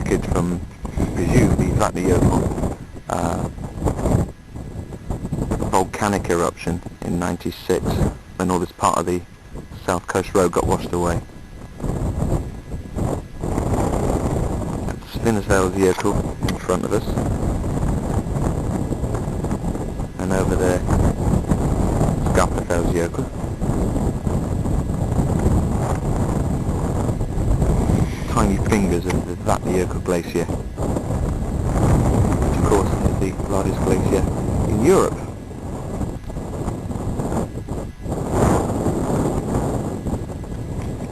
wreckage from, I presume, the Vatnajökull volcanic eruption in '96, when all this part of the South Coast Road got washed away. That's Vatnajökull in front of us, and over there, Vatnajökull. Tiny fingers of the Vatnajökull glacier, which of course is the largest glacier in Europe.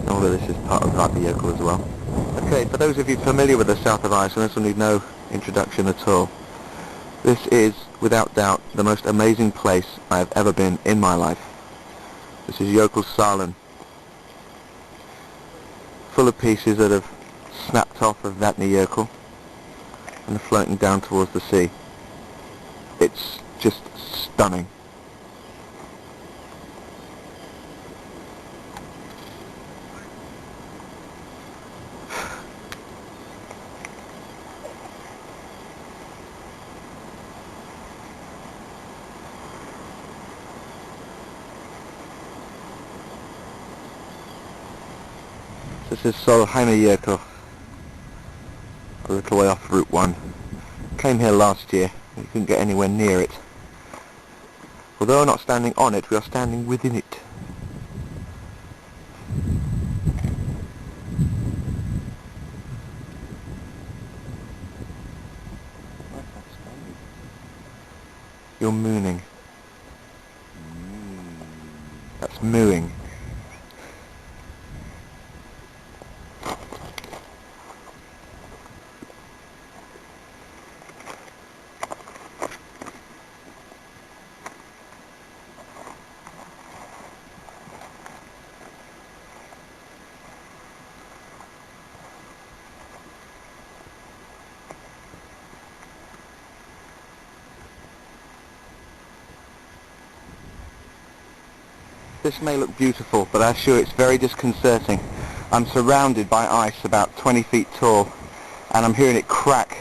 All of this is part of Vatnajökull as well. Okay, for those of you familiar with the south of Iceland, this will need no introduction at all. This is, without doubt, the most amazing place I have ever been in my life. This is Jökulsárlón, full of pieces that have snapped off of Vatnajökull and are floating down towards the sea. It's just stunning. This is Jökull, a little way off Route 1. Came here last year, we couldn't get anywhere near it. Although we're not standing on it, we are standing within it. You're mooning. That's mooing. This may look beautiful, but I assure it's very disconcerting. I'm surrounded by ice about 20 feet tall, and I'm hearing it crack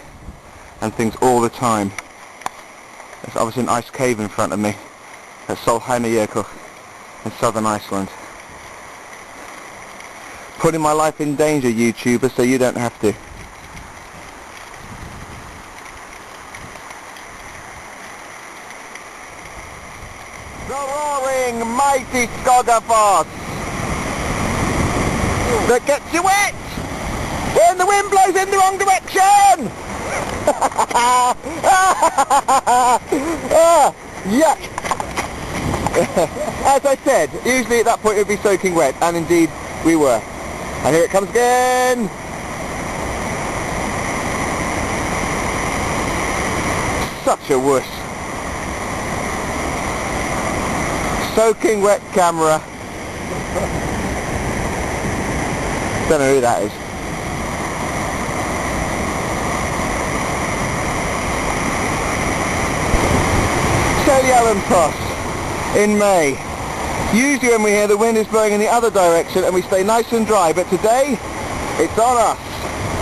and things all the time. There's obviously an ice cave in front of me at Jökull in southern Iceland. Putting my life in danger, YouTuber, so you don't have to. The roaring, mighty Skogafoss that gets you wet when the wind blows in the wrong direction! Yuck! As I said, usually at that point it would be soaking wet, and indeed we were. And here it comes again! Such a wuss. Soaking wet camera. Don't know who that is. Seljalandsfoss in May. Usually when we're here the wind is blowing in the other direction and we stay nice and dry, but today it's on us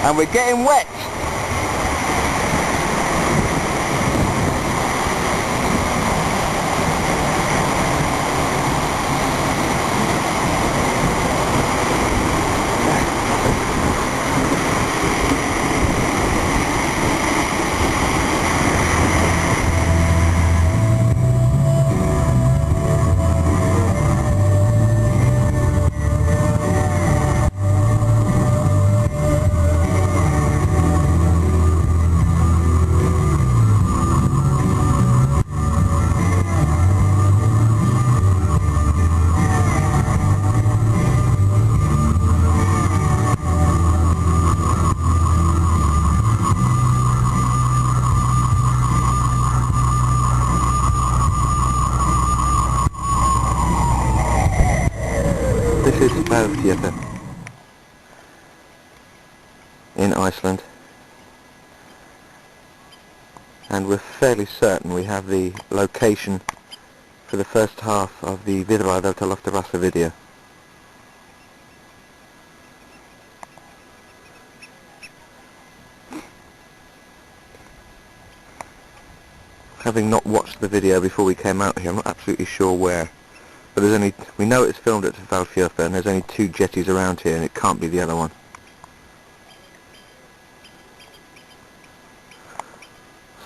and we're getting wet. This is Vatnajökull in Iceland, and we're fairly certain we have the location for the first half of the Viðræður til Loftarasa video. Having not watched the video before we came out here, I'm not absolutely sure where. But we know it's filmed at Valfjörður, and there's only 2 jetties around here, and it can't be the other one.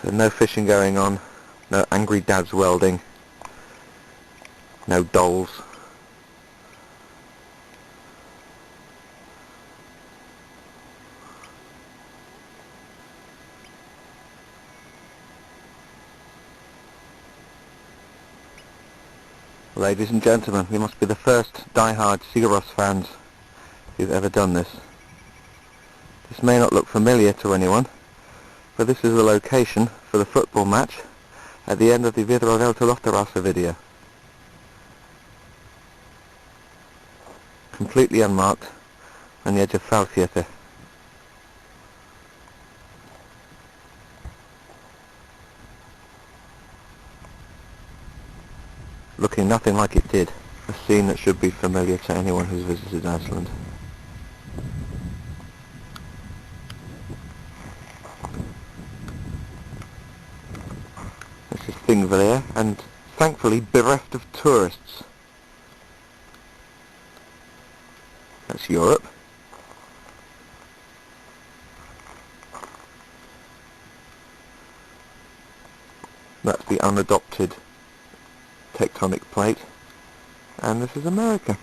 So no fishing going on, no angry dads welding, no dolls. Ladies and gentlemen, you must be the first die-hard Sigur fans who've ever done this. This may not look familiar to anyone, but this is the location for the football match at the end of the Viðareiðarloftárás video. Completely unmarked on the edge of Valfjörður. Looking nothing like it did. A scene that should be familiar to anyone who's visited Iceland. This is Thingvellir, and thankfully bereft of tourists. That's Europe. That's the unadopted tectonic plate, and this is America.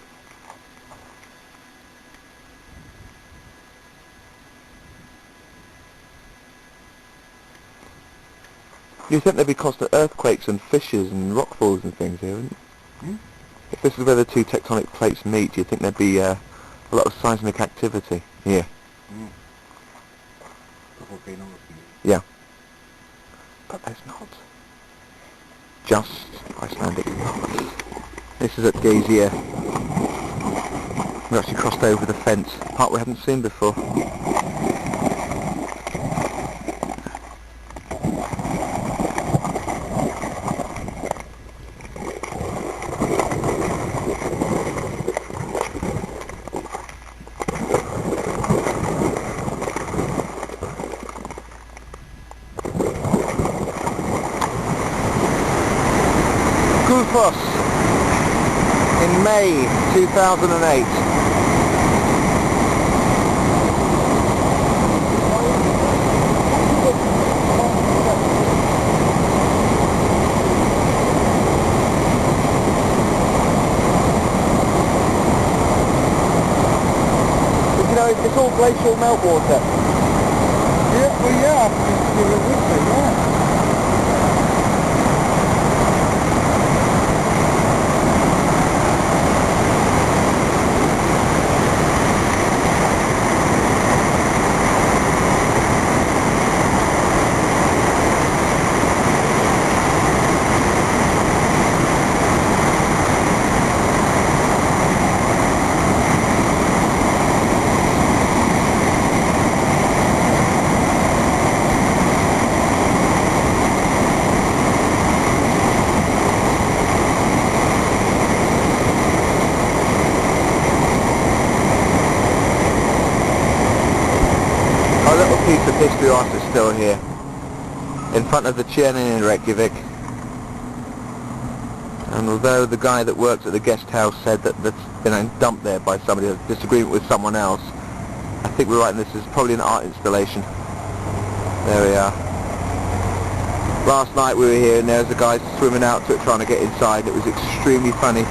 You think there'd be constant earthquakes and fissures and rockfalls and things here, wouldn't you? If this is where the 2 tectonic plates meet, you'd think there'd be a lot of seismic activity here. Yeah. But there's not. Just Icelandic. This is at Geysir. We've actually crossed over the fence, part we haven't seen before. In May 2008. You know, it's all glacial meltwater. Yeah, well yeah. Piece of history art is still here, in front of the Tjernin in Reykjavik. And although the guy that works at the guest house said that that's been dumped there by somebody, a disagreement with someone else, I think we're right in this is probably an art installation. There we are. Last night we were here and there was a guy swimming out to it trying to get inside. It was extremely funny.